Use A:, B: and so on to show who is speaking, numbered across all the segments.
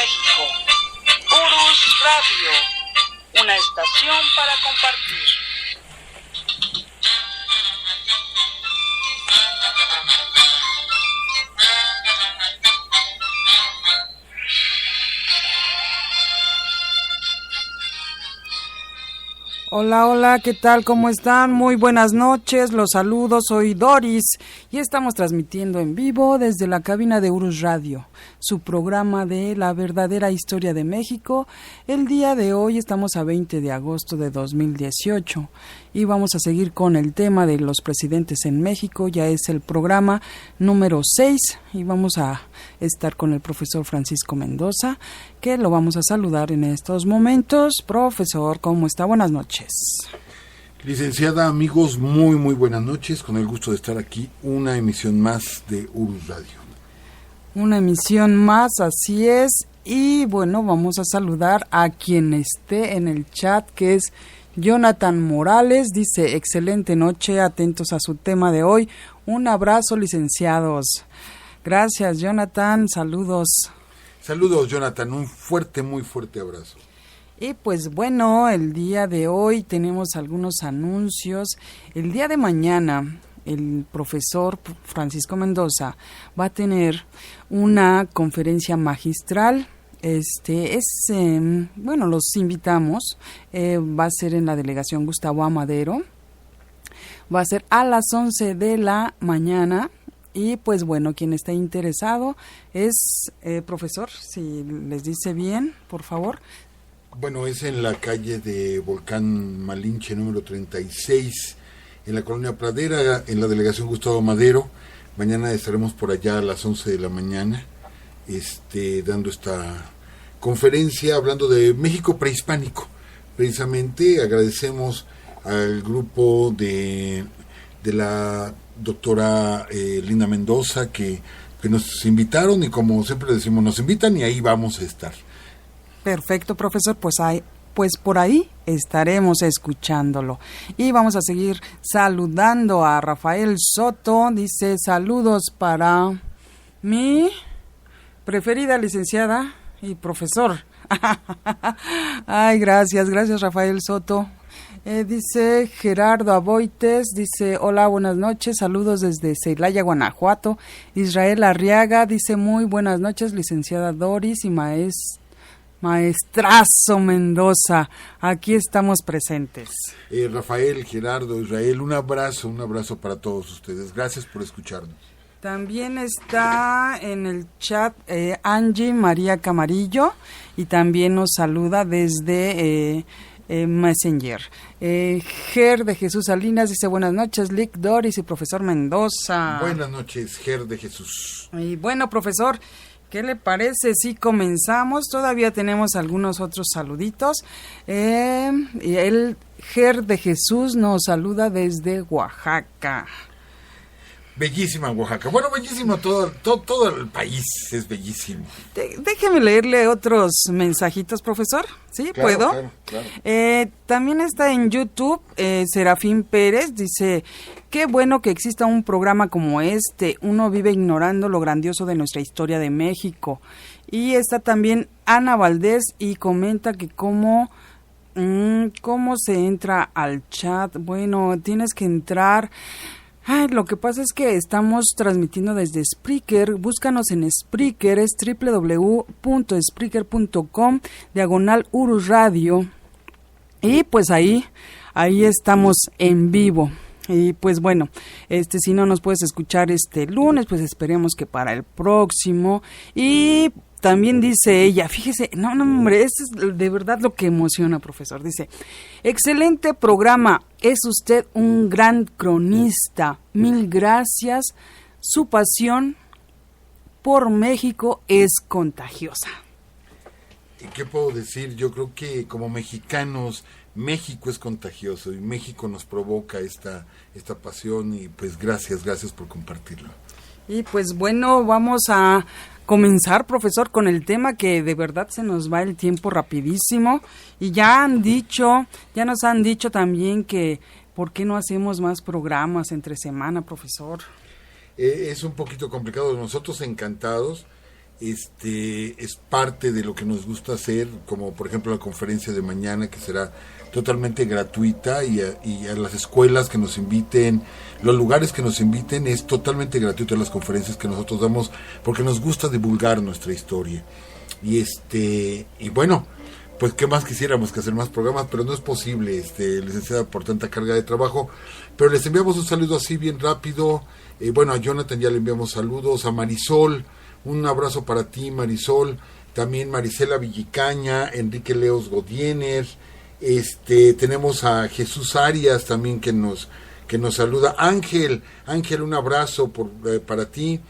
A: México. Urus Radio, una estación para compartir.
B: Hola, hola, ¿qué tal? ¿Cómo están? Muy buenas noches, los saludo, soy Doris y estamos transmitiendo en vivo desde la cabina de Urus Radio, su programa de la verdadera historia de México. El día de hoy estamos a 20 de agosto de 2018 y vamos a seguir con el tema de los presidentes en México. Ya es el programa número 6 y vamos a estar con el profesor Francisco Mendoza, que lo vamos a saludar en estos momentos. Profesor, ¿cómo está? Buenas noches.
C: Licenciada, amigos, muy buenas noches. Con el gusto de estar aquí, una emisión más de Urus Radio.
B: Una emisión más, así es. Y bueno, vamos a saludar a quien esté en el chat, que es Jonathan Morales. Dice, excelente noche, atentos a su tema de hoy. Un abrazo, licenciados. Gracias, Jonathan. Saludos.
C: Saludos, Jonathan. Un muy fuerte abrazo.
B: Y pues bueno, el día de hoy tenemos algunos anuncios. El día de mañana, el profesor Francisco Mendoza va a tener una conferencia magistral. Bueno, los invitamos. Va a ser en la delegación Gustavo Amadero. Va a ser a las 11 de la mañana. Y pues bueno, quien esté interesado es, profesor, si les dice bien, por favor.
C: Bueno, es en la calle de Volcán Malinche, número 36, en la colonia Pradera, en la delegación Gustavo Madero. Mañana estaremos por allá a las 11 de la mañana, dando esta conferencia, hablando de México prehispánico. Precisamente agradecemos al grupo de la doctora Linda Mendoza que nos invitaron, y como siempre decimos, nos invitan y ahí vamos a estar.
B: Perfecto, profesor, pues por ahí estaremos escuchándolo. Y vamos a seguir saludando a Rafael Soto. Dice, saludos para mi preferida licenciada y profesor. Ay, gracias Rafael Soto. Dice Gerardo Aboites, dice, hola, buenas noches, saludos desde Celaya, Guanajuato. Israel Arriaga dice, muy buenas noches, licenciada Doris y maestrazo Mendoza, aquí estamos presentes.
C: Rafael, Gerardo, Israel, un abrazo para todos ustedes. Gracias por escucharnos.
B: También está en el chat Angie María Camarillo y también nos saluda desde Messenger. Ger de Jesús Salinas dice, buenas noches, Lick, Doris y profesor Mendoza.
C: Buenas noches, Ger de Jesús.
B: Y bueno, profesor, ¿qué le parece si comenzamos? Todavía tenemos algunos otros saluditos. Y el Ger de Jesús nos saluda desde Oaxaca.
C: Bellísima Oaxaca. Bueno, bellísimo todo el país es bellísimo.
B: Déjeme leerle otros mensajitos, profesor. ¿Sí?
C: Claro,
B: ¿Puedo?
C: Claro.
B: También está en YouTube Serafín Pérez. Dice, qué bueno que exista un programa como este. Uno vive ignorando lo grandioso de nuestra historia de México. Y está también Ana Valdés y comenta que cómo se entra al chat. Bueno, tienes que entrar. Lo que pasa es que estamos transmitiendo desde Spreaker. Búscanos en Spreaker, es www.spreaker.com/Urus Radio. Y pues ahí estamos en vivo. Y pues bueno, si no nos puedes escuchar este lunes, pues esperemos que para el próximo. Y también dice ella, fíjese, no hombre, eso es de verdad lo que emociona, profesor. Dice, excelente programa, es usted un gran cronista, mil gracias, su pasión por México es contagiosa.
C: ¿Qué puedo decir? Yo creo que como mexicanos, México es contagioso y México nos provoca esta pasión, y pues gracias por compartirlo.
B: Y pues bueno, vamos a comenzar, profesor, con el tema que de verdad se nos va el tiempo rapidísimo, y ya nos han dicho también que ¿por qué no hacemos más programas entre semana, profesor?
C: Es un poquito complicado, nosotros encantados, es parte de lo que nos gusta hacer, como por ejemplo la conferencia de mañana, que será totalmente gratuita, y a las escuelas que nos inviten, los lugares que nos inviten, es totalmente gratuito las conferencias que nosotros damos, porque nos gusta divulgar nuestra historia. Y bueno, pues qué más quisiéramos que hacer más programas, pero no es posible, licenciada, por tanta carga de trabajo. Pero les enviamos un saludo así bien rápido. Bueno, a Jonathan ya le enviamos saludos, a Marisol, un abrazo para ti, Marisol, también Marisela Villicaña, Enrique Leos Godiener, tenemos a Jesús Arias también que nos saluda, Ángel, un abrazo para ti,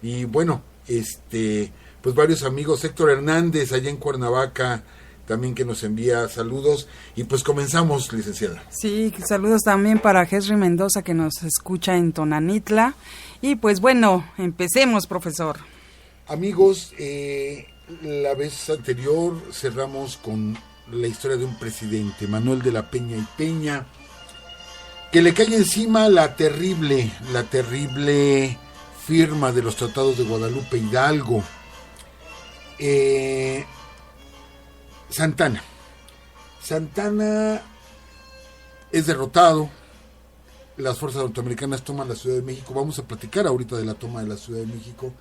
C: y bueno, pues varios amigos, Héctor Hernández allá en Cuernavaca también que nos envía saludos, y pues comenzamos, licenciada.
B: Sí, saludos también para Jesri Mendoza que nos escucha en Tonanitla, y pues bueno, empecemos, profesor.
C: Amigos, la vez anterior cerramos con la historia de un presidente, Manuel de la Peña y Peña, que le cae encima la terrible firma de los tratados de Guadalupe Hidalgo. Santana es derrotado, las fuerzas norteamericanas toman la Ciudad de México, vamos a platicar ahorita de la toma de la Ciudad de México,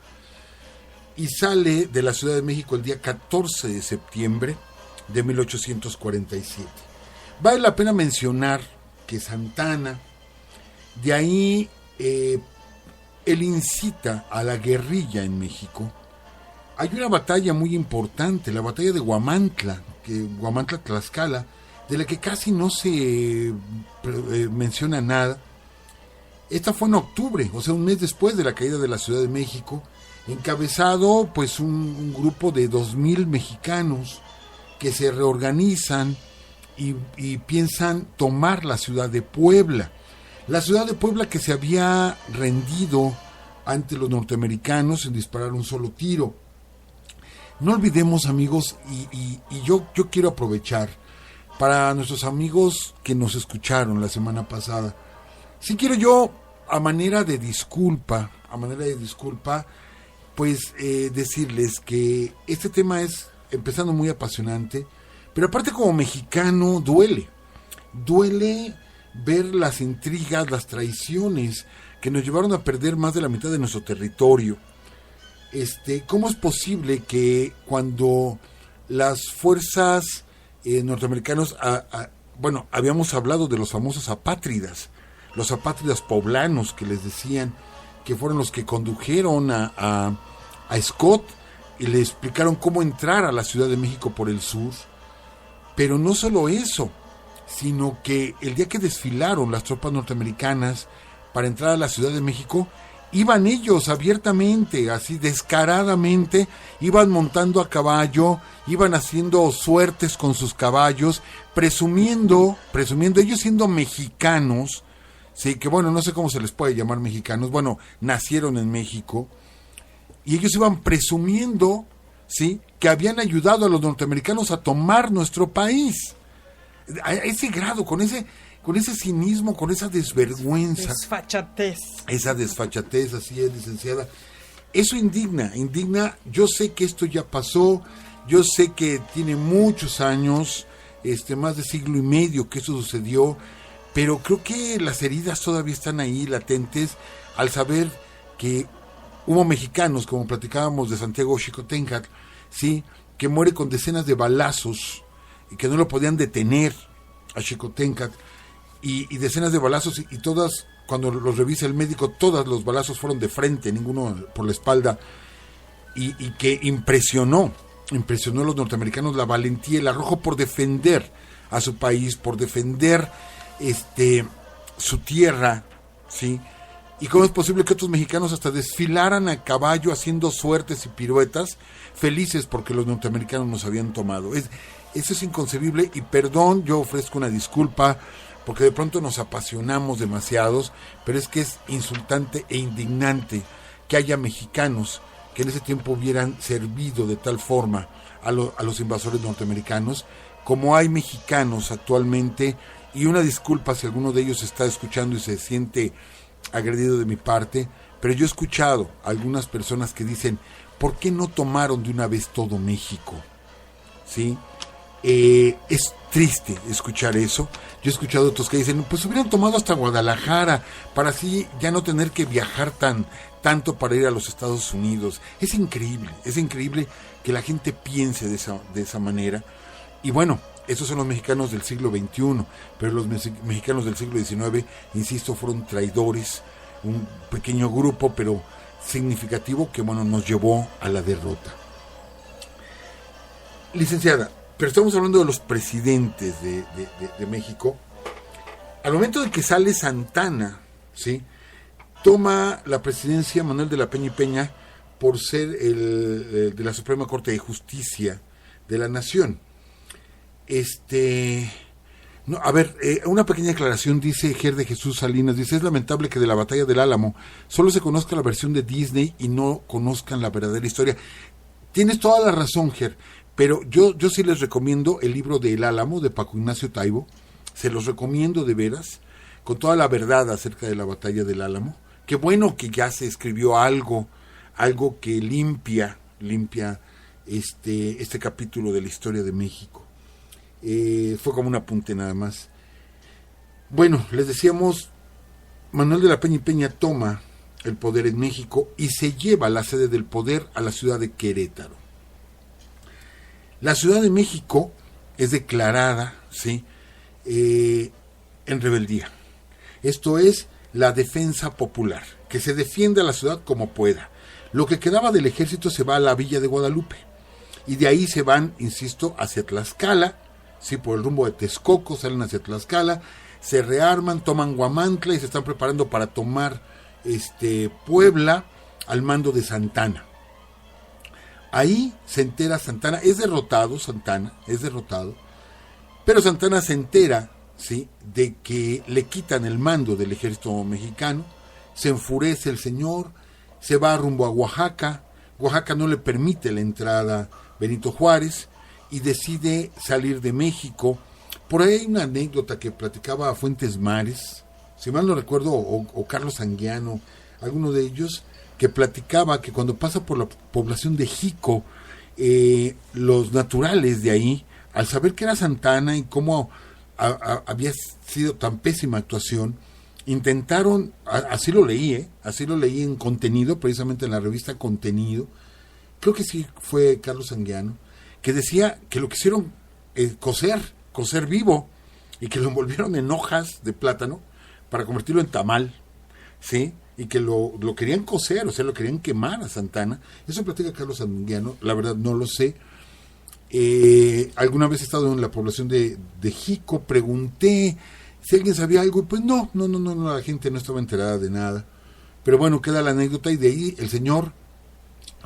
C: y sale de la Ciudad de México el día 14 de septiembre de 1847. Vale la pena mencionar que Santana, de ahí él incita a la guerrilla en México. Hay una batalla muy importante, la batalla de Huamantla-Tlaxcala, de la que casi no se menciona nada. Esta fue en octubre, o sea, un mes después de la caída de la Ciudad de México, encabezado pues un grupo de 2,000 mexicanos que se reorganizan y piensan tomar la ciudad de Puebla. La ciudad de Puebla que se había rendido ante los norteamericanos en disparar un solo tiro. No olvidemos, amigos, y yo quiero aprovechar para nuestros amigos que nos escucharon la semana pasada. Sí quiero yo, a manera de disculpa, pues decirles que este tema es empezando muy apasionante, pero aparte como mexicano duele ver las intrigas, las traiciones que nos llevaron a perder más de la mitad de nuestro territorio. ¿Cómo es posible que cuando las fuerzas norteamericanas, bueno, habíamos hablado de los famosos apátridas, los apátridas poblanos que les decían que fueron los que condujeron a Scott y le explicaron cómo entrar a la Ciudad de México por el sur? Pero no solo eso, sino que el día que desfilaron las tropas norteamericanas para entrar a la Ciudad de México, iban ellos abiertamente, así descaradamente, iban montando a caballo, iban haciendo suertes con sus caballos, presumiendo ellos siendo mexicanos, sí, que bueno, no sé cómo se les puede llamar mexicanos, bueno, nacieron en México, y ellos iban presumiendo, sí, que habían ayudado a los norteamericanos a tomar nuestro país. A ese grado, con ese cinismo, con esa desvergüenza. Esa desfachatez, así es, licenciada. Eso indigna. Yo sé que esto ya pasó, yo sé que tiene muchos años, más de siglo y medio que eso sucedió, pero creo que las heridas todavía están ahí, latentes, al saber que hubo mexicanos, como platicábamos de Santiago Xicoténcatl, sí, que muere con decenas de balazos y que no lo podían detener a Xicoténcatl, y decenas de balazos, y todas, cuando los revisa el médico, todos los balazos fueron de frente, ninguno por la espalda, y que impresionó a los norteamericanos la valentía, el arrojo por defender a su país, por defender su tierra, ¿sí? Y cómo es posible que otros mexicanos hasta desfilaran a caballo haciendo suertes y piruetas, felices porque los norteamericanos nos habían tomado. Eso es inconcebible, y perdón, yo ofrezco una disculpa porque de pronto nos apasionamos demasiados, pero es que es insultante e indignante que haya mexicanos que en ese tiempo hubieran servido de tal forma a los invasores norteamericanos, como hay mexicanos actualmente. Y una disculpa si alguno de ellos está escuchando y se siente agredido de mi parte, pero yo he escuchado a algunas personas que dicen, ¿por qué no tomaron de una vez todo México? ¿Sí? Es triste escuchar eso. Yo he escuchado otros que dicen, pues hubieran tomado hasta Guadalajara para así ya no tener que viajar tanto para ir a los Estados Unidos. Es increíble que la gente piense de esa manera. Y bueno, esos son los mexicanos del siglo XXI, pero los mexicanos del siglo XIX, insisto, fueron traidores, un pequeño grupo, pero significativo, que bueno, nos llevó a la derrota. Licenciada, pero estamos hablando de los presidentes de México. Al momento de que sale Santana, ¿sí?, toma la presidencia Manuel de la Peña y Peña por ser el de la Suprema Corte de Justicia de la Nación. Una pequeña aclaración, dice Ger de Jesús Salinas, dice, es lamentable que de la batalla del Álamo solo se conozca la versión de Disney y no conozcan la verdadera historia. Tienes toda la razón, Ger, pero yo sí les recomiendo el libro de El Álamo, de Paco Ignacio Taibo, se los recomiendo de veras, con toda la verdad acerca de la batalla del Álamo. Qué bueno que ya se escribió algo que limpia este capítulo de la historia de México. Fue como un apunte nada más. Bueno, les decíamos, Manuel de la Peña y Peña toma el poder en México y se lleva la sede del poder a la ciudad de Querétaro. La Ciudad de México es declarada, ¿sí?, en rebeldía. Esto es la defensa popular, que se defiende a la ciudad como pueda. Lo que quedaba del ejército se va a la Villa de Guadalupe y de ahí se van, insisto, hacia Tlaxcala, sí, por el rumbo de Texcoco, salen hacia Tlaxcala, se rearman, toman Huamantla y se están preparando para tomar Puebla al mando de Santana. Ahí se entera Santana, es derrotado, pero Santana se entera, ¿sí?, de que le quitan el mando del ejército mexicano, se enfurece el señor, se va rumbo a Oaxaca, Oaxaca no le permite la entrada Benito Juárez y decide salir de México. Por ahí hay una anécdota que platicaba Fuentes Mares, si mal no recuerdo, o Carlos Anguiano, alguno de ellos, que platicaba que cuando pasa por la población de Jico, los naturales de ahí, al saber que era Santana y cómo había sido tan pésima actuación, intentaron, así lo leí en Contenido, precisamente en la revista Contenido, creo que sí fue Carlos Anguiano, que decía que lo quisieron cocer vivo, y que lo envolvieron en hojas de plátano para convertirlo en tamal, ¿sí?, y que lo querían cocer, o sea, lo querían quemar a Santana. Eso platica Carlos Anguiano, la verdad no lo sé. Alguna vez he estado en la población de Jico, pregunté si alguien sabía algo, y pues no, la gente no estaba enterada de nada. Pero bueno, queda la anécdota, y de ahí el señor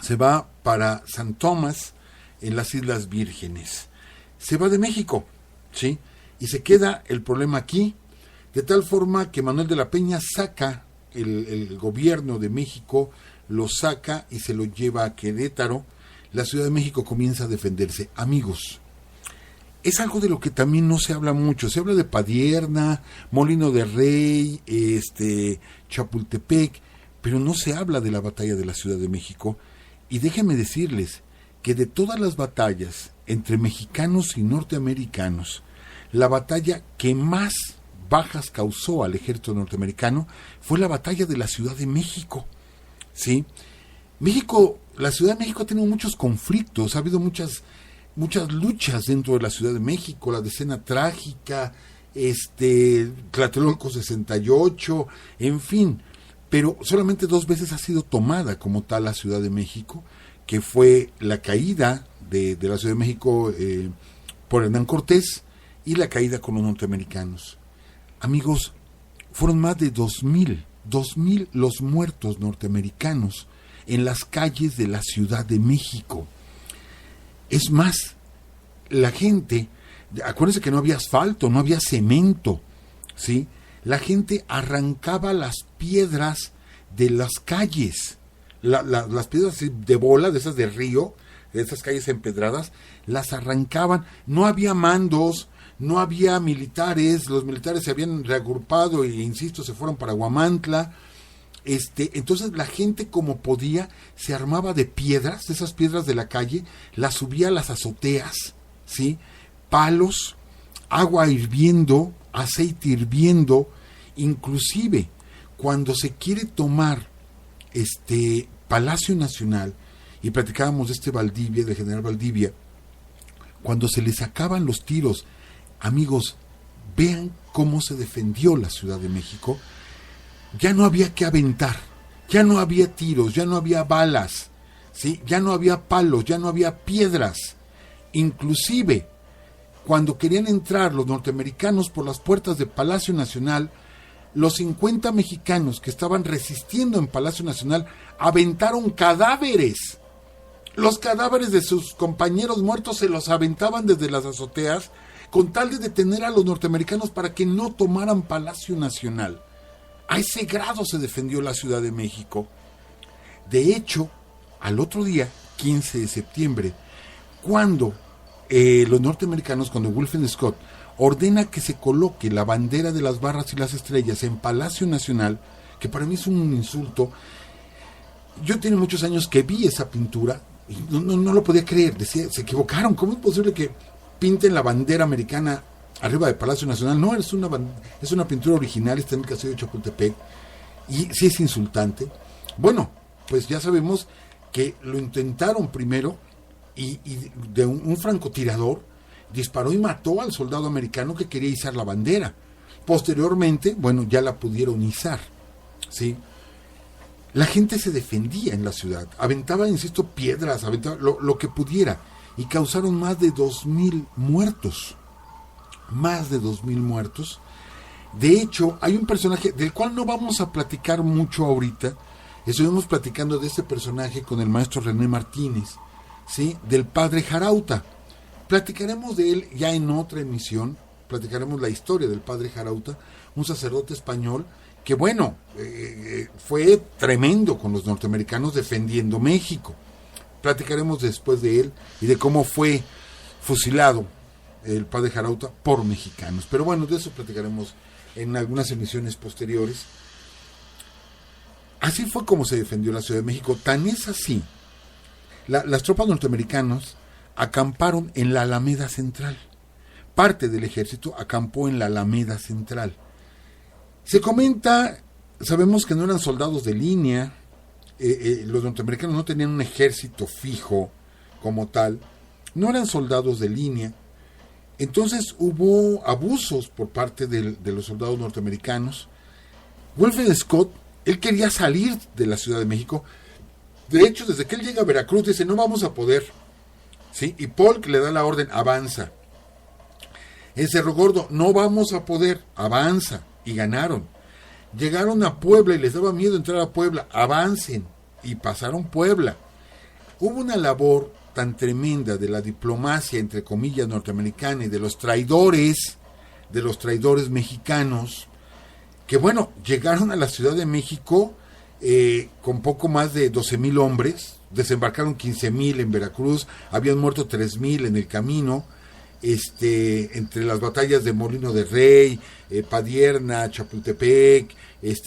C: se va para San Tomás, en las Islas Vírgenes. Se va de México, ¿sí?, y se queda el problema aquí, de tal forma que Manuel de la Peña saca el gobierno de México, lo saca y se lo lleva a Querétaro. La Ciudad de México comienza a defenderse. Amigos, es algo de lo que también no se habla mucho. Se habla de Padierna, Molino de Rey, Chapultepec, pero no se habla de la batalla de la Ciudad de México. Y déjenme decirles que de todas las batallas entre mexicanos y norteamericanos, la batalla que más bajas causó al ejército norteamericano fue la batalla de la Ciudad de México, ¿sí? La Ciudad de México ha tenido muchos conflictos, ha habido muchas luchas dentro de la Ciudad de México, la Decena Trágica, Tlatelolco 68, en fin, pero solamente 2 veces ha sido tomada como tal la Ciudad de México, que fue la caída de la Ciudad de México por Hernán Cortés y la caída con los norteamericanos. Amigos, fueron más de 2,000 los muertos norteamericanos en las calles de la Ciudad de México. Es más, la gente, acuérdense que no había asfalto, no había cemento, ¿sí? La gente arrancaba las piedras de las calles, las piedras de bola, de esas de río, de esas calles empedradas, las arrancaban. No había mandos, no había militares, los militares se habían reagrupado e insisto, se fueron para Huamantla. Entonces la gente como podía se armaba de piedras, de esas piedras de la calle, las subía a las azoteas, ¿sí? Palos, agua hirviendo, aceite hirviendo, inclusive cuando se quiere tomar Palacio Nacional, y platicábamos de Valdivia, del general Valdivia, cuando se le sacaban los tiros, amigos, vean cómo se defendió la Ciudad de México. Ya no había que aventar, ya no había tiros, ya no había balas, ¿sí? Ya no había palos, ya no había piedras. Inclusive, cuando querían entrar los norteamericanos por las puertas de Palacio Nacional, los 50 mexicanos que estaban resistiendo en Palacio Nacional aventaron cadáveres. Los cadáveres de sus compañeros muertos se los aventaban desde las azoteas con tal de detener a los norteamericanos para que no tomaran Palacio Nacional. A ese grado se defendió la Ciudad de México. De hecho, al otro día, 15 de septiembre, cuando los norteamericanos, cuando Wilfred Scott ordena que se coloque la bandera de las barras y las estrellas en Palacio Nacional, que para mí es un insulto. Yo tiene muchos años que vi esa pintura y no lo podía creer. Decía, se equivocaron, ¿cómo es posible que pinten la bandera americana arriba de Palacio Nacional? No, es una pintura original, está en el Castillo de Chapultepec, y sí es insultante. Bueno, pues ya sabemos que lo intentaron primero y de un francotirador disparó y mató al soldado americano que quería izar la bandera. Posteriormente, bueno, ya la pudieron izar, ¿sí? La gente se defendía en la ciudad, aventaba, insisto, piedras, aventaba lo que pudiera, y causaron más de 2,000 muertos. Más de 2,000 muertos. De hecho, hay un personaje del cual no vamos a platicar mucho ahorita. Estuvimos platicando de este personaje con el maestro René Martínez, ¿sí? Del padre Jarauta. Platicaremos de él ya en otra emisión. Platicaremos la historia del padre Jarauta, un sacerdote español que, bueno, fue tremendo con los norteamericanos defendiendo México. Platicaremos después de él y de cómo fue fusilado el padre Jarauta por mexicanos. Pero bueno, de eso platicaremos en algunas emisiones posteriores. Así fue como se defendió la Ciudad de México. Tan es así, las tropas norteamericanas acamparon en la Alameda Central. Parte del ejército acampó en la Alameda Central. Se comenta, sabemos que no eran soldados de línea, los norteamericanos no tenían un ejército fijo como tal, no eran soldados de línea. Entonces hubo abusos por parte de los soldados norteamericanos. Wilfred Scott, él quería salir de la Ciudad de México. De hecho, desde que él llega a Veracruz, dice, no vamos a poder, ¿sí? Y Polk le da la orden, avanza. En Cerro Gordo, no vamos a poder, avanza. Y ganaron. Llegaron a Puebla y les daba miedo entrar a Puebla, avancen. Y pasaron Puebla. Hubo una labor tan tremenda de la diplomacia, entre comillas, norteamericana y de los traidores mexicanos, que bueno, llegaron a la Ciudad de México con poco más de 12,000 hombres, desembarcaron 15,000 en Veracruz, habían muerto 3,000 en el camino, entre las batallas de Molino de Rey, Padierna, Chapultepec,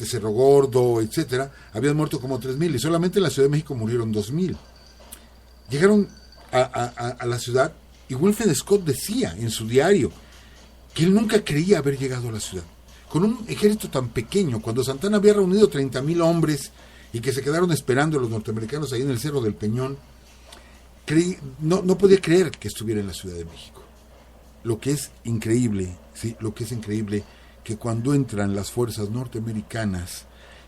C: Cerro Gordo, etcétera, habían muerto como 3,000 y solamente en la Ciudad de México murieron 2,000. Llegaron a la ciudad y Wilfred Scott decía en su diario que él nunca creía haber llegado a la ciudad. Con un ejército tan pequeño, cuando Santana había reunido 30,000 hombres y que se quedaron esperando a los norteamericanos ahí en el Cerro del Peñón, no podía creer que estuviera en la Ciudad de México. Lo que es increíble, ¿sí? Lo que es increíble, que cuando entran las fuerzas norteamericanas,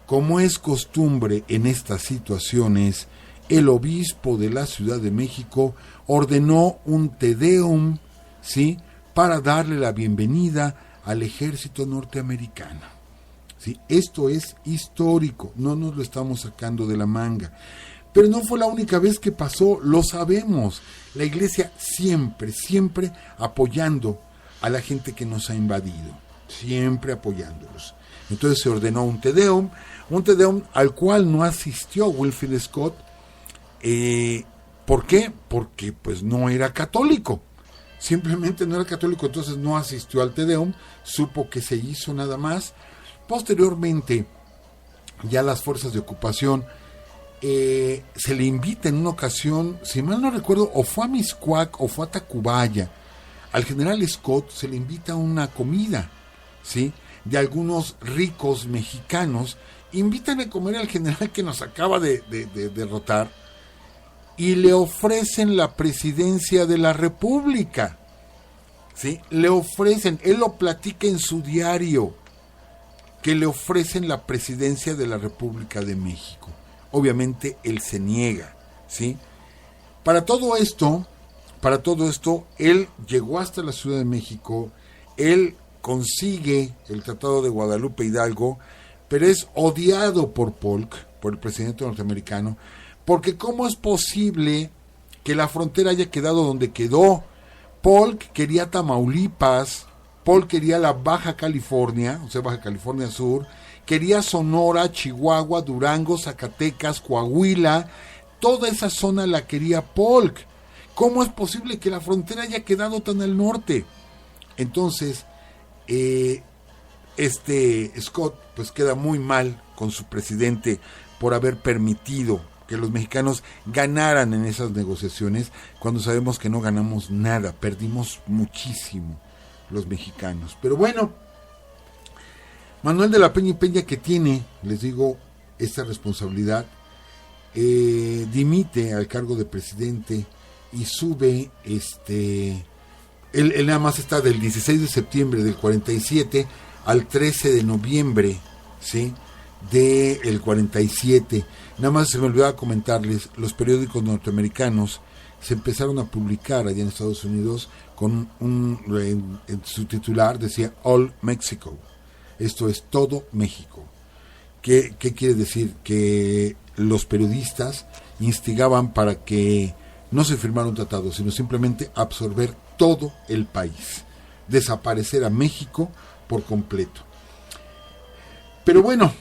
C: como es costumbre en estas situaciones, el obispo de la Ciudad de México ordenó un Te Deum, ¿sí? Para darle la bienvenida al ejército norteamericano. ¿Sí? Esto es histórico, no nos lo estamos sacando de la manga. Pero no fue la única vez que pasó, lo sabemos. La iglesia siempre apoyando a la gente que nos ha invadido, siempre apoyándolos. Entonces se ordenó un Te Deum al cual no asistió Wilfred Scott. ¿Por qué? Porque pues no era católico, simplemente no era católico, entonces no asistió al Te Deum, supo que se hizo nada más. Posteriormente, ya las fuerzas de ocupación, se le invita en una ocasión, si mal no recuerdo, o fue a Mixcoac o fue a Tacubaya, al general Scott se le invita a una comida, ¿sí?, de algunos ricos mexicanos. Invitan a comer al general que nos acaba de derrotar y le ofrecen la presidencia de la República, ¿sí? Le ofrecen, él lo platica en su diario, que le ofrecen la presidencia de la República de México. Obviamente él se niega, ¿sí? Para todo esto, él llegó hasta la Ciudad de México, él consigue el Tratado de Guadalupe Hidalgo, pero es odiado por Polk, por el presidente norteamericano, porque ¿cómo es posible que la frontera haya quedado donde quedó? Polk quería Tamaulipas, Polk quería la Baja California, o sea, Baja California Sur, quería Sonora, Chihuahua, Durango, Zacatecas, Coahuila, toda esa zona la quería Polk. ¿Cómo es posible que la frontera haya quedado tan al norte? Entonces, Scott pues queda muy mal con su presidente por haber permitido que los mexicanos ganaran en esas negociaciones, cuando sabemos que no ganamos nada, perdimos muchísimo los mexicanos. Pero bueno, Manuel de la Peña y Peña, que tiene, les digo, esta responsabilidad, dimite al cargo de presidente y sube, él nada más está del 16 de septiembre del 47 al 13 de noviembre, ¿sí?, del 47. Nada más se me olvidaba comentarles, los periódicos norteamericanos se empezaron a publicar allá en Estados Unidos con en su titular decía All Mexico, esto es todo México. ¿Qué quiere decir? Que los periodistas instigaban para que no se firmara un tratado, sino simplemente absorber todo el país, desaparecer a México por completo. Pero bueno,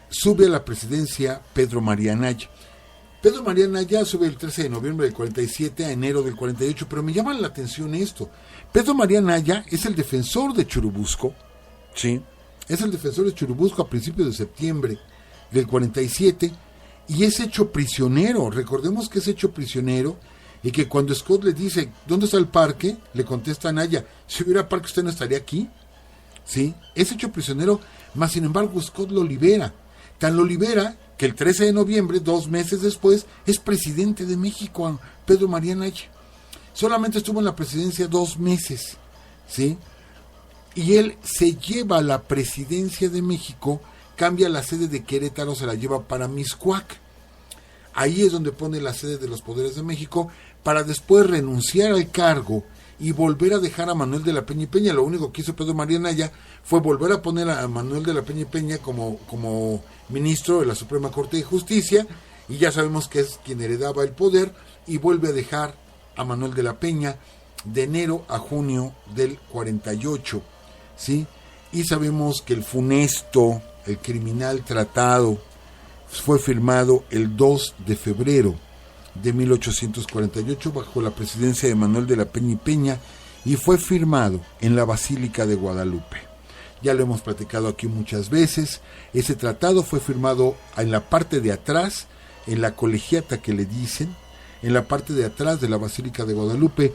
C: sube a la presidencia Pedro María Anaya. Pedro María Anaya sube el 13 de noviembre del 47 a enero del 48, pero me llama la atención esto. Pedro María Anaya es el defensor de Churubusco, ¿sí? Es el defensor de Churubusco a principios de septiembre del 47 y es hecho prisionero. Recordemos que es hecho prisionero y que cuando Scott le dice, ¿dónde está el parque?, le contesta Anaya, si hubiera parque usted no estaría aquí, ¿sí? Es hecho prisionero, mas sin embargo Scott lo libera. Tan lo libera que el 13 de noviembre, 2 meses después, es presidente de México, Pedro María Anaya. Solamente estuvo en la presidencia 2 meses, ¿sí? Y él se lleva la presidencia de México, cambia la sede de Querétaro, se la lleva para Mixcoac. Ahí es donde pone la sede de los poderes de México, para después renunciar al cargo y volver a dejar a Manuel de la Peña y Peña. Lo único que hizo Pedro María Anaya fue volver a poner a Manuel de la Peña y Peña como ministro de la Suprema Corte de Justicia, y ya sabemos que es quien heredaba el poder, y vuelve a dejar a Manuel de la Peña de enero a junio del 48, ¿sí? Y sabemos que el funesto, el criminal tratado, fue firmado el 2 de febrero de 1848 bajo la presidencia de Manuel de la Peña y Peña, y fue firmado en la Basílica de Guadalupe. Ya lo hemos platicado aquí muchas veces. Ese tratado fue firmado en la parte de atrás, en la colegiata que le dicen, en la parte de atrás de la Basílica de Guadalupe,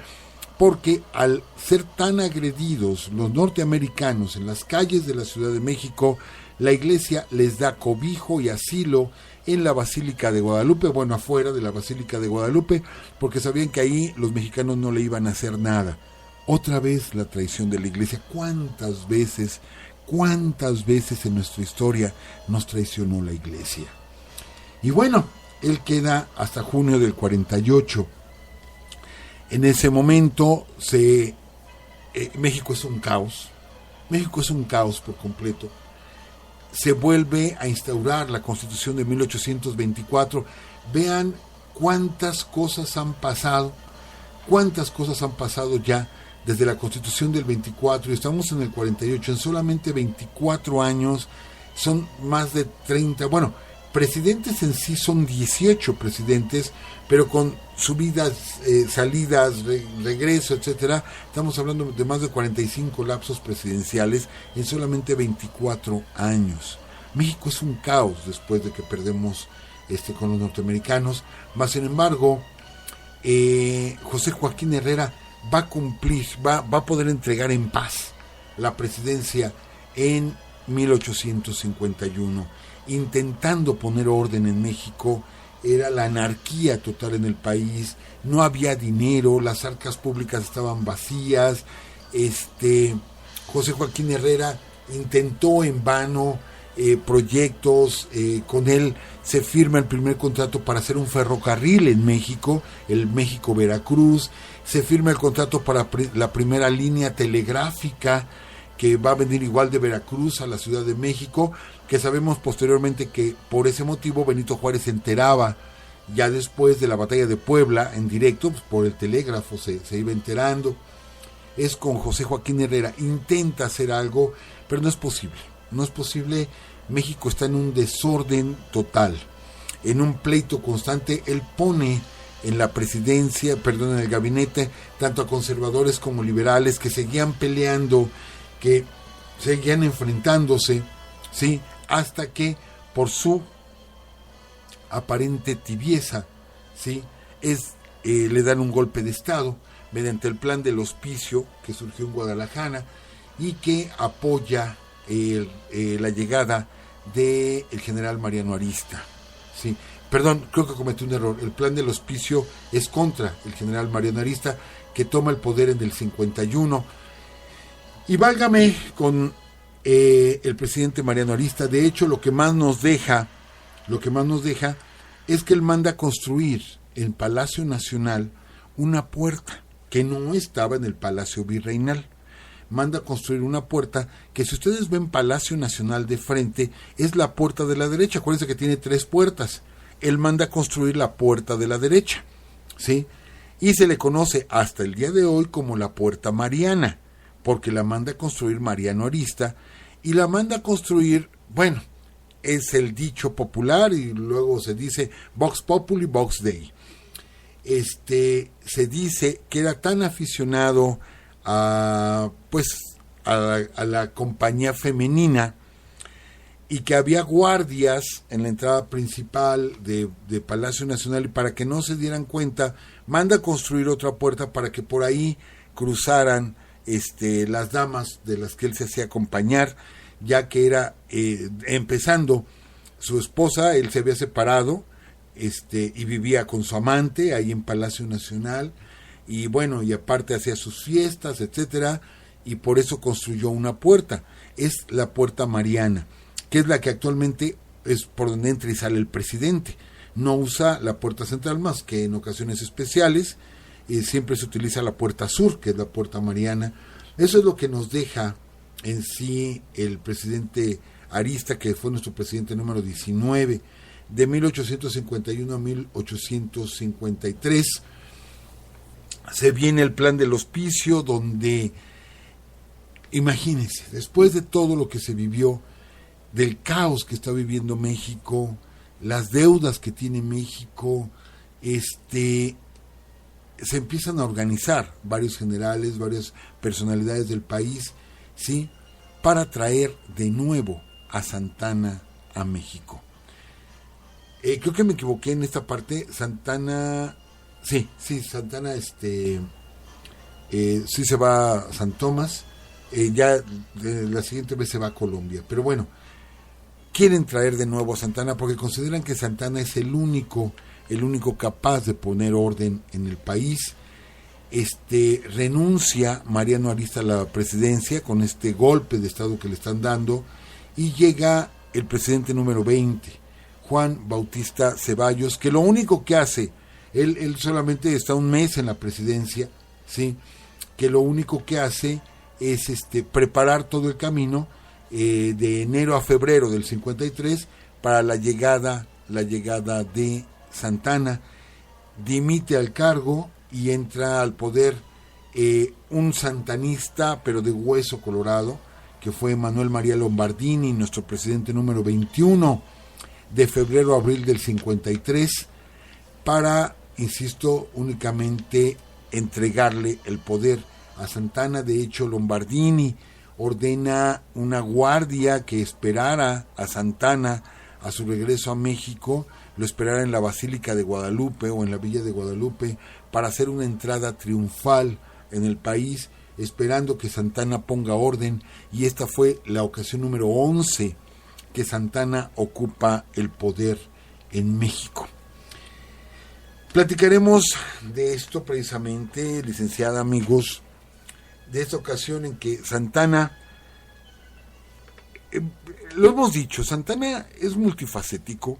C: porque al ser tan agredidos los norteamericanos en las calles de la Ciudad de México, la iglesia les da cobijo y asilo en la Basílica de Guadalupe, bueno, afuera de la Basílica de Guadalupe, porque sabían que ahí los mexicanos no le iban a hacer nada. Otra vez la traición de la iglesia. ¿Cuántas veces en nuestra historia nos traicionó la iglesia? Y bueno, él queda hasta junio del 48. En ese momento México es un caos. México es un caos por completo. Se vuelve a instaurar la Constitución de 1824. Vean cuántas cosas han pasado ya desde la Constitución del 24, y estamos en el 48, en solamente 24 años, son más de 30, bueno, Presidentes en sí son 18 presidentes, pero con subidas, salidas, regreso, etcétera, estamos hablando de más de 45 lapsos presidenciales en solamente 24 años. México es un caos después de que perdemos con los norteamericanos, más sin embargo, José Joaquín Herrera va a cumplir, va a poder entregar en paz la presidencia en 1851, intentando poner orden en México. Era la anarquía total en el país, no había dinero, las arcas públicas estaban vacías. José Joaquín Herrera intentó en vano proyectos, con él se firma el primer contrato para hacer un ferrocarril en México, el México-Veracruz, se firma el contrato para la primera línea telegráfica que va a venir igual de Veracruz a la Ciudad de México, que sabemos posteriormente que por ese motivo Benito Juárez se enteraba ya después de la batalla de Puebla en directo, pues por el telégrafo se iba enterando. Es con José Joaquín Herrera, intenta hacer algo, pero no es posible. México está en un desorden total, en un pleito constante. Él pone en la presidencia, en el gabinete, tanto a conservadores como liberales que seguían peleando, que seguían enfrentándose, ¿sí? Hasta que por su aparente tibieza, ¿sí? Le dan un golpe de estado mediante el plan del hospicio que surgió en Guadalajara y que apoya la llegada del general Mariano Arista, ¿sí? Perdón, creo que cometí un error. El plan del hospicio es contra el general Mariano Arista, que toma el poder en el 51. Y válgame con el presidente Mariano Arista. De hecho, lo que más nos deja es que él manda a construir en Palacio Nacional una puerta que no estaba en el Palacio Virreinal. Manda a construir una puerta que, si ustedes ven Palacio Nacional de frente, es la puerta de la derecha. Acuérdense que tiene 3 puertas. Él manda a construir la puerta de la derecha, ¿sí? Y se le conoce hasta el día de hoy como la Puerta Mariana, porque la manda a construir Mariano Arista, y la manda a construir, bueno, es el dicho popular, y luego se dice Vox Populi, Vox Dei. Se dice que era tan aficionado a la compañía femenina, y que había guardias en la entrada principal de Palacio Nacional, y para que no se dieran cuenta, manda a construir otra puerta para que por ahí cruzaran las damas de las que él se hacía acompañar, ya que era empezando su esposa, él se había separado y vivía con su amante ahí en Palacio Nacional, y bueno, y aparte hacía sus fiestas, etcétera, y por eso construyó una puerta. Es la Puerta Mariana, que es la que actualmente es por donde entra y sale el presidente. No usa la puerta central más que en ocasiones especiales, y siempre se utiliza la puerta sur, que es la Puerta Mariana. Eso es lo que nos deja en sí el presidente Arista, que fue nuestro presidente número 19, de 1851 a 1853. Se viene el plan del hospicio, donde, imagínense, después de todo lo que se vivió, del caos que está viviendo México, las deudas que tiene México, se empiezan a organizar varios generales, varias personalidades del país, ¿sí?, para traer de nuevo a Santana a México. Creo que me equivoqué en esta parte. Santana, Santana, sí se va a San Tomás, ya la siguiente vez se va a Colombia, pero bueno, quieren traer de nuevo a Santana porque consideran que Santana es el único capaz de poner orden en el país. Renuncia Mariano Arista a la presidencia con este golpe de estado que le están dando, y llega el presidente número 20, Juan Bautista Ceballos, que lo único que hace, él solamente está un mes en la presidencia, ¿sí?, que lo único que hace es preparar todo el camino de enero a febrero del 53 para la llegada de Santana. Dimite al cargo y entra al poder un santanista, pero de hueso colorado, que fue Manuel María Lombardini, nuestro presidente número 21. de febrero a abril del 53 para, insisto, únicamente entregarle el poder a Santana. De hecho, Lombardini ordena una guardia que esperara a Santana a su regreso a México, lo esperara en la Basílica de Guadalupe o en la Villa de Guadalupe para hacer una entrada triunfal en el país, esperando que Santana ponga orden, y esta fue la ocasión número 11 que Santana ocupa el poder en México. Platicaremos de esto precisamente, licenciada, amigos, de esta ocasión en que Santana, lo hemos dicho, Santana es multifacético,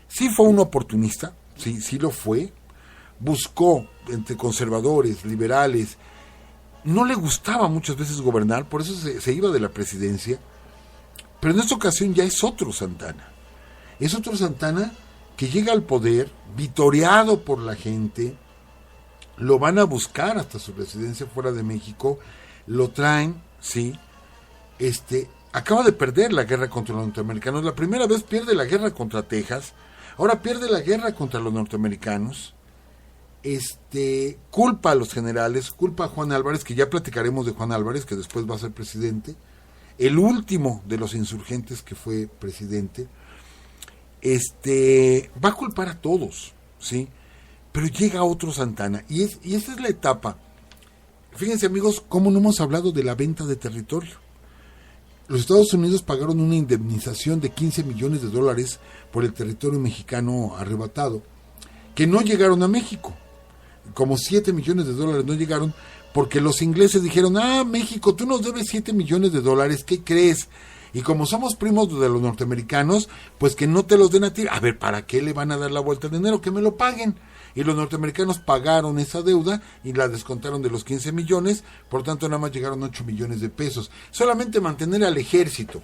C: sí fue un oportunista, sí lo fue, buscó entre conservadores, liberales, no le gustaba muchas veces gobernar, por eso se iba de la presidencia, pero en esta ocasión ya es otro Santana que llega al poder, vitoreado por la gente, lo van a buscar hasta su residencia fuera de México, lo traen, sí, acaba de perder la guerra contra los norteamericanos, la primera vez pierde la guerra contra Texas, ahora pierde la guerra contra los norteamericanos, culpa a los generales, culpa a Juan Álvarez, que ya platicaremos de Juan Álvarez, que después va a ser presidente, el último de los insurgentes que fue presidente, va a culpar a todos, ¿sí? Pero llega otro Santana, y esa es la etapa. Fíjense, amigos, cómo no hemos hablado de la venta de territorio. Los Estados Unidos pagaron una indemnización de $15 millones por el territorio mexicano arrebatado, que no llegaron a México. Como $7 millones no llegaron, porque los ingleses dijeron, México, tú nos debes $7 millones, ¿qué crees? Y como somos primos de los norteamericanos, pues que no te los den a ti. A ver, ¿para qué le van a dar la vuelta al dinero? Que me lo paguen. Y los norteamericanos pagaron esa deuda y la descontaron de los 15 millones, por tanto nada más llegaron 8 millones de pesos. Solamente mantener al ejército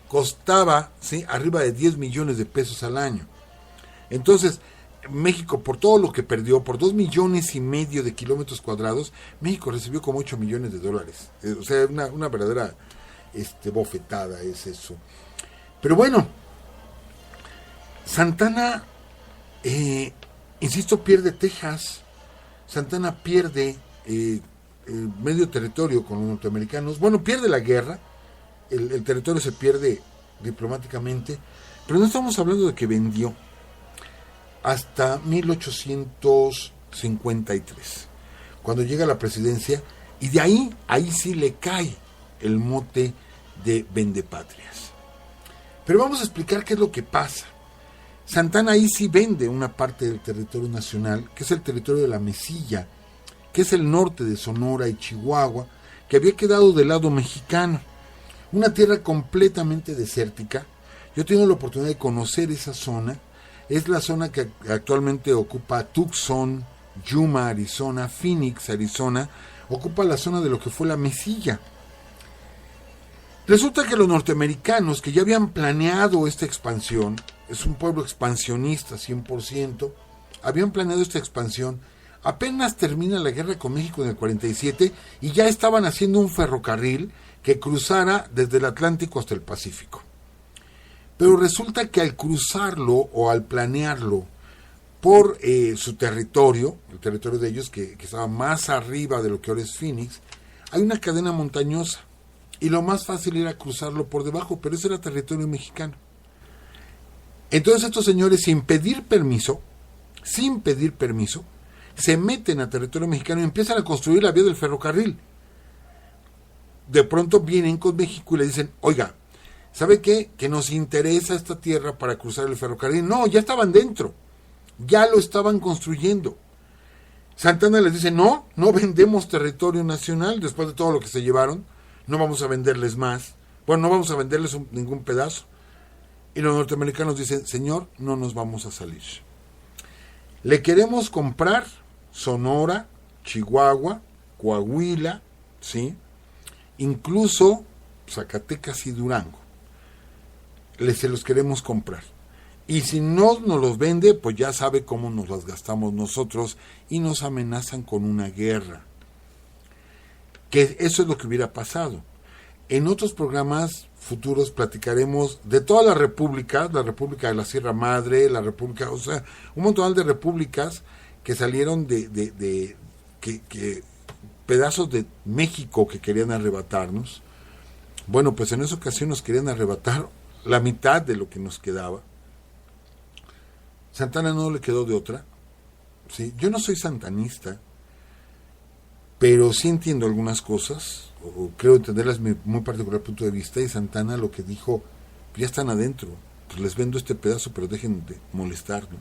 C: costaba, ¿sí?, arriba de 10 millones de pesos al año. Entonces, México, por todo lo que perdió, por 2,5 millones de kilómetros cuadrados, México recibió como $8 millones. O sea, una verdadera bofetada es eso. Pero bueno, Santana, insisto, pierde Texas, Santana pierde medio territorio con los norteamericanos, bueno, pierde la guerra, el territorio se pierde diplomáticamente, pero no estamos hablando de que vendió. Hasta 1853, cuando llega a la presidencia, y de ahí sí le cae el mote de vendepatrias. Pero vamos a explicar qué es lo que pasa. Santana ahí sí vende una parte del territorio nacional, que es el territorio de la Mesilla, que es el norte de Sonora y Chihuahua, que había quedado del lado mexicano. Una tierra completamente desértica. Yo he tenido la oportunidad de conocer esa zona. Es la zona que actualmente ocupa Tucson, Yuma, Arizona, Phoenix, Arizona, ocupa la zona de lo que fue la Mesilla. Resulta que los norteamericanos, que ya habían planeado esta expansión, es un pueblo expansionista 100%, habían planeado esta expansión, apenas termina la guerra con México en el 47 y ya estaban haciendo un ferrocarril que cruzara desde el Atlántico hasta el Pacífico. Pero resulta que al cruzarlo o al planearlo por su territorio, el territorio de ellos que estaba más arriba de lo que ahora es Phoenix, hay una cadena montañosa y lo más fácil era cruzarlo por debajo, pero ese era territorio mexicano. Entonces estos señores, sin pedir permiso, se meten a territorio mexicano y empiezan a construir la vía del ferrocarril. De pronto vienen con México y le dicen, oiga, ¿sabe qué? Que nos interesa esta tierra para cruzar el ferrocarril. No, ya estaban dentro, ya lo estaban construyendo. Santana les dice, no vendemos territorio nacional, después de todo lo que se llevaron, no vamos a venderles más. Bueno, no vamos a venderles ningún pedazo. Y los norteamericanos dicen, señor, no nos vamos a salir. Le queremos comprar Sonora, Chihuahua, Coahuila, ¿sí?, incluso Zacatecas y Durango. Se los queremos comprar. Y si no nos los vende, pues ya sabe cómo nos las gastamos nosotros, y nos amenazan con una guerra. Que eso es lo que hubiera pasado. En otros programas futuros platicaremos de todas las repúblicas, la República de la Sierra Madre, la República, o sea, un montón de repúblicas que salieron que pedazos de México que querían arrebatarnos. Bueno, pues en esa ocasión nos querían arrebatar la mitad de lo que nos quedaba. Santana no le quedó de otra. ¿Sí? Yo no soy santanista, pero sí entiendo algunas cosas, o creo entenderlas desde mi muy particular punto de vista, y Santana lo que dijo, ya están adentro, pues les vendo este pedazo, pero dejen de molestar, ¿no?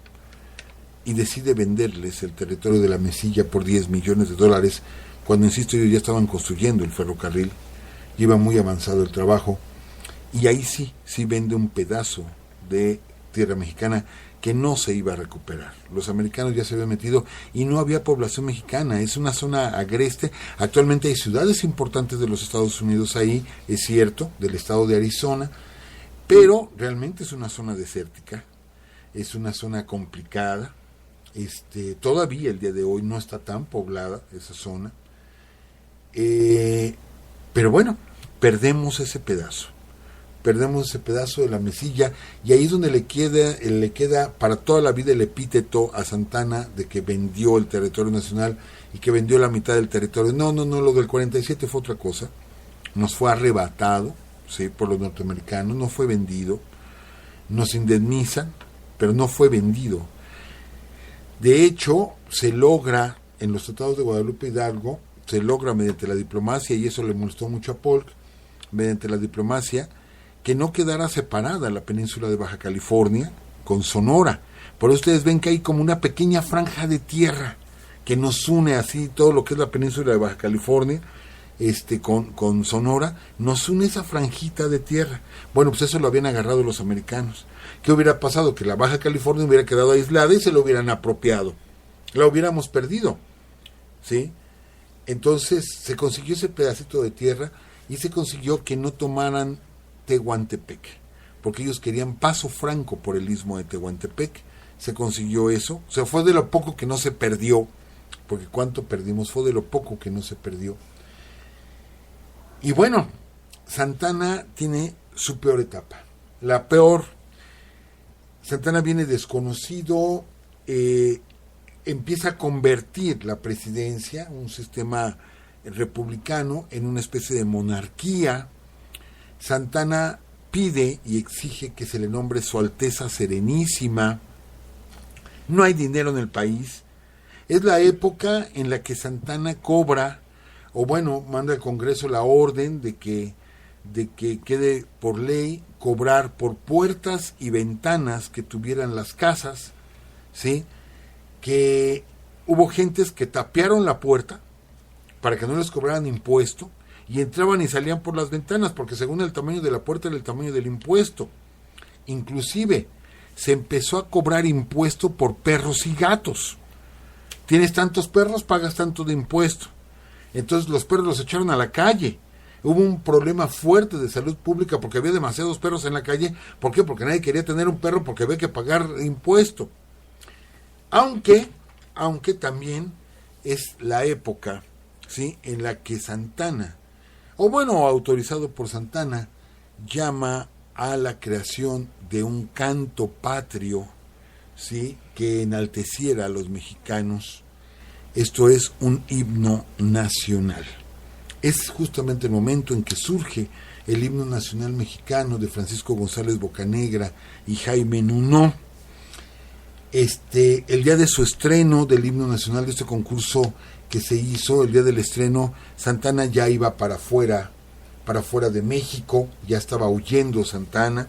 C: Y decide venderles el territorio de la Mesilla por $10 millones, cuando, insisto yo, ya estaban construyendo el ferrocarril, iba muy avanzado el trabajo, y ahí sí vende un pedazo de tierra mexicana que no se iba a recuperar. Los americanos ya se habían metido y no había población mexicana, es una zona agreste. Actualmente hay ciudades importantes de los Estados Unidos ahí, es cierto, del estado de Arizona, pero realmente es una zona desértica, es una zona complicada. Todavía el día de hoy no está tan poblada esa zona, pero bueno, perdemos ese pedazo de la Mesilla, y ahí es donde le queda para toda la vida el epíteto a Santana de que vendió el territorio nacional y que vendió la mitad del territorio. No, lo del 47 fue otra cosa, nos fue arrebatado, ¿sí?, por los norteamericanos, no fue vendido, nos indemnizan, pero no fue vendido. De hecho, se logra, en los tratados de Guadalupe Hidalgo, se logra mediante la diplomacia, y eso le molestó mucho a Polk, mediante la diplomacia, que no quedara separada la península de Baja California con Sonora. Por eso ustedes ven que hay como una pequeña franja de tierra que nos une así, todo lo que es la península de Baja California, con Sonora, nos une esa franjita de tierra. Bueno, pues eso lo habían agarrado los americanos. ¿Qué hubiera pasado? Que la Baja California hubiera quedado aislada y se lo hubieran apropiado. La hubiéramos perdido, ¿sí? Entonces se consiguió ese pedacito de tierra y se consiguió que no tomaran Tehuantepec, porque ellos querían paso franco por el istmo de Tehuantepec. Se consiguió eso, o sea, fue de lo poco que no se perdió, porque cuánto perdimos, fue de lo poco que no se perdió. Y bueno, Santana tiene su peor etapa, la peor. Santana viene desconocido, empieza a convertir la presidencia, un sistema republicano, en una especie de monarquía. Santana pide y exige que se le nombre Su Alteza Serenísima. No hay dinero en el país. Es la época en la que Santana cobra, o bueno, manda al Congreso la orden de que quede por ley cobrar por puertas y ventanas que tuvieran las casas, ¿sí? Que hubo gentes que tapiaron la puerta para que no les cobraran impuesto, y entraban y salían por las ventanas, porque según el tamaño de la puerta era el tamaño del impuesto. Inclusive se empezó a cobrar impuesto por perros y gatos. Tienes tantos perros, pagas tanto de impuesto. Entonces los perros los echaron a la calle. Hubo un problema fuerte de salud pública porque había demasiados perros en la calle. ¿Por qué? Porque nadie quería tener un perro porque había que pagar impuesto. Aunque también es la época, ¿sí?, en la que Santana, o bueno, autorizado por Santana, llama a la creación de un canto patrio, ¿sí?, que enalteciera a los mexicanos. Esto es un himno nacional. Es justamente el momento en que surge el himno nacional mexicano de Francisco González Bocanegra y Jaime Nuno. El día de su estreno del himno nacional, de este concurso que se hizo, el día del estreno, Santana ya iba para afuera de México, ya estaba huyendo Santana,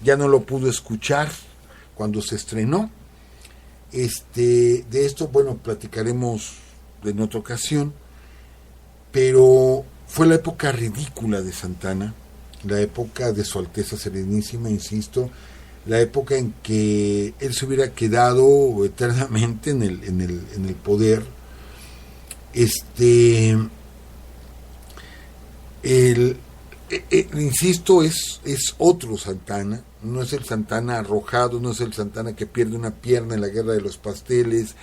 C: ya no lo pudo escuchar cuando se estrenó. De esto, bueno, platicaremos en otra ocasión, pero fue la época ridícula de Santana, la época de Su Alteza Serenísima, insisto, la época en que él se hubiera quedado eternamente en el poder. Insisto, es otro Santana, no es el Santana arrojado, no es el Santana que pierde una pierna en la guerra de los pasteles,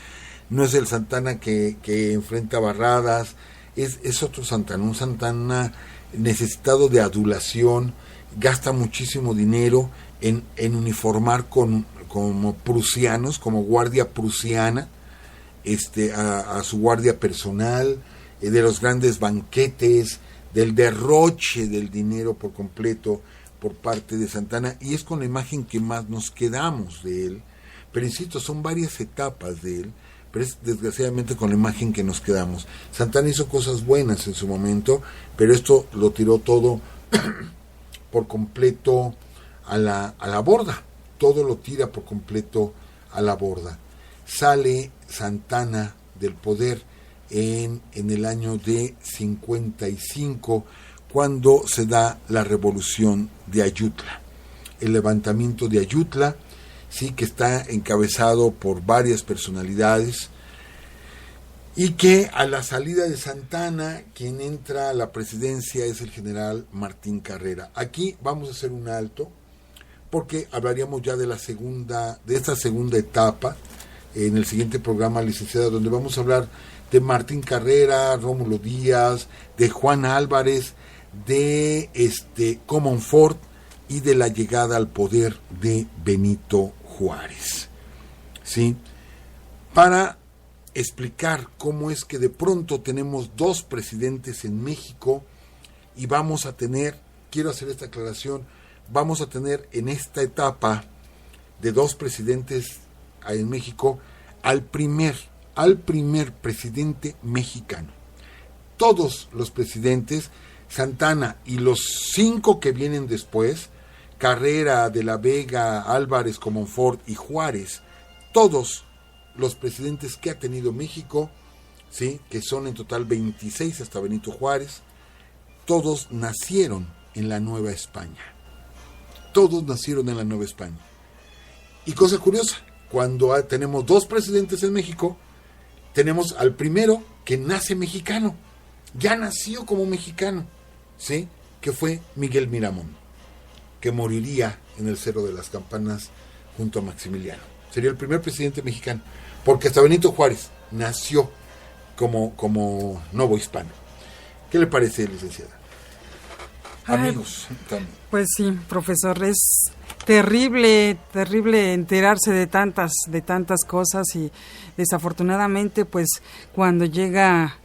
C: no es el Santana que enfrenta barradas, es otro Santana, un Santana necesitado de adulación, gasta muchísimo dinero en uniformar como prusianos, como guardia prusiana, a su guardia personal, de los grandes banquetes, del derroche del dinero por completo por parte de Santana, y es con la imagen que más nos quedamos de él. Pero insisto, son varias etapas de él, pero es desgraciadamente con la imagen que nos quedamos. Santana hizo cosas buenas en su momento, pero esto lo tiró todo por completo a la borda, todo lo tira por completo a la borda. Sale Santana del poder en el año de 55, cuando se da la revolución de Ayutla, el levantamiento de Ayutla, sí, que está encabezado por varias personalidades, y que a la salida de Santana, quien entra a la presidencia es el general Martín Carrera. Aquí vamos a hacer un alto, porque hablaríamos ya de esta segunda etapa en el siguiente programa, licenciada, donde vamos a hablar de Martín Carrera, Rómulo Díaz, de Juan Álvarez, de Comonfort y de la llegada al poder de Benito Juárez, ¿sí? Para explicar cómo es que de pronto tenemos dos presidentes en México, y vamos a tener, quiero hacer esta aclaración, vamos a tener en esta etapa de dos presidentes en México al primer presidente mexicano. Todos los presidentes, Santana y los 5 que vienen después, Carrera, de la Vega, Álvarez, Comonfort y Juárez, todos los presidentes que ha tenido México, ¿sí?, que son en total 26 hasta Benito Juárez, todos nacieron en la Nueva España. Todos nacieron en la Nueva España. Y cosa curiosa, cuando tenemos dos presidentes en México, tenemos al primero que nace mexicano, ya nació como mexicano, ¿sí?, que fue Miguel Miramón, que moriría en el Cerro de las Campanas junto a Maximiliano. Sería el primer presidente mexicano, porque hasta Benito Juárez nació como novohispano. ¿Qué le parece, licenciada? Amigos, también.
B: Pues sí, profesor, es terrible enterarse de tantas cosas, y desafortunadamente pues cuando llega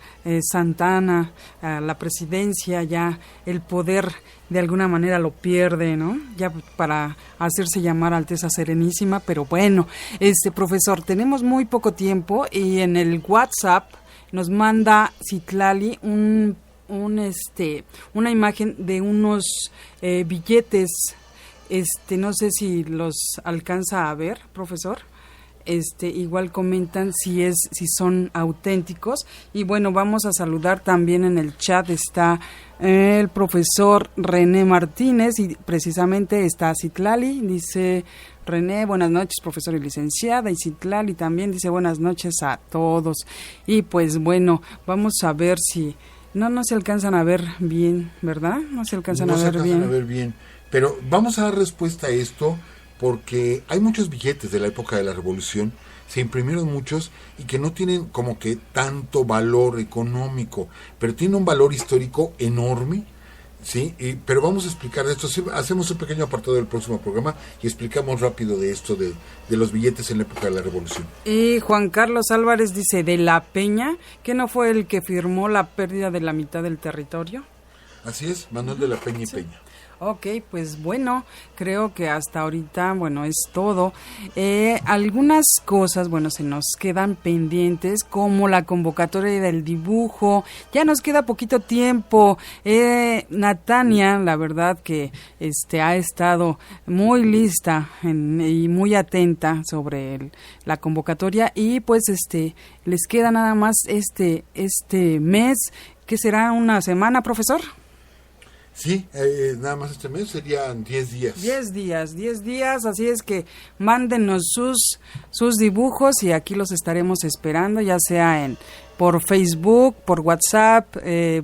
B: Santana a la presidencia, ya el poder de alguna manera lo pierde, ¿no? Ya para hacerse llamar Alteza Serenísima. Pero bueno, profesor, tenemos muy poco tiempo, y en el WhatsApp nos manda Citlali una imagen de unos billetes. No sé si los alcanza a ver, profesor. Igual comentan si son auténticos. Y bueno, vamos a saludar también en el chat, está el profesor René Martínez, y precisamente está Citlali. Dice René, buenas noches, profesor y licenciada. Y Citlali también dice buenas noches a todos. Y pues bueno, vamos a ver si no se alcanzan a ver bien, ¿verdad? No se alcanzan a ver bien.
C: Pero vamos a dar respuesta a esto, porque hay muchos billetes de la época de la Revolución, se imprimieron muchos y que no tienen como que tanto valor económico, pero tienen un valor histórico enorme, ¿sí? Pero vamos a explicar esto. Sí, hacemos un pequeño apartado del próximo programa y explicamos rápido de esto de los billetes en la época de la Revolución.
B: Y Juan Carlos Álvarez dice, de la Peña, ¿que no fue el que firmó la pérdida de la mitad del territorio?
C: Así es, Manuel de la Peña y
B: sí.
C: Peña.
B: Ok, pues bueno, creo que hasta ahorita, bueno, es todo. Algunas cosas, bueno, se nos quedan pendientes, como la convocatoria del dibujo. Ya nos queda poquito tiempo. Natania, la verdad que ha estado muy lista y muy atenta sobre la convocatoria, y pues les queda nada más este mes, que será una semana, profesor.
C: Sí, nada más este mes serían 10 días.
B: 10 días, así es que mándenos sus dibujos, y aquí los estaremos esperando, ya sea por Facebook, por WhatsApp,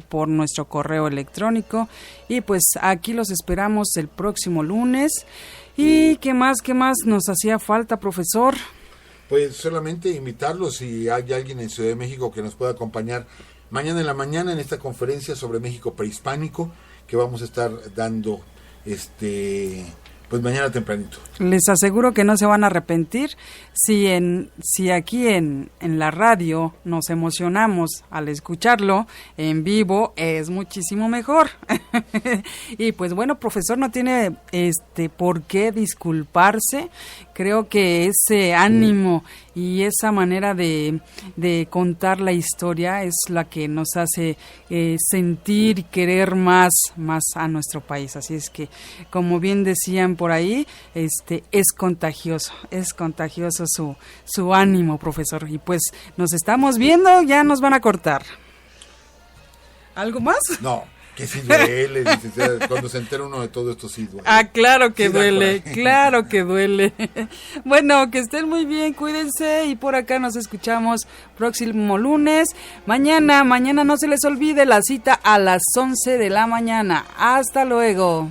B: por nuestro correo electrónico, y pues aquí los esperamos el próximo lunes. ¿Y qué más nos hacía falta, profesor?
C: Pues solamente invitarlos, si hay alguien en Ciudad de México que nos pueda acompañar mañana en la mañana en esta conferencia sobre México prehispánico, que vamos a estar dando pues mañana tempranito.
B: Les aseguro que no se van a arrepentir. Si aquí en la radio nos emocionamos al escucharlo en vivo, es muchísimo mejor. Y pues bueno, profesor, no tiene por qué disculparse. Creo que ese ánimo y esa manera de contar la historia es la que nos hace sentir y querer más a nuestro país. Así es que, como bien decían por ahí, es contagioso su ánimo, profesor. Y pues nos estamos viendo, ya nos van a cortar. ¿Algo más?
C: No, que sí duele, cuando se entera uno de todo esto sí duele.
B: Ah, claro que duele, claro que duele. Bueno, que estén muy bien, cuídense y por acá nos escuchamos próximo lunes. Mañana no se les olvide la cita a las 11 de la mañana. Hasta luego.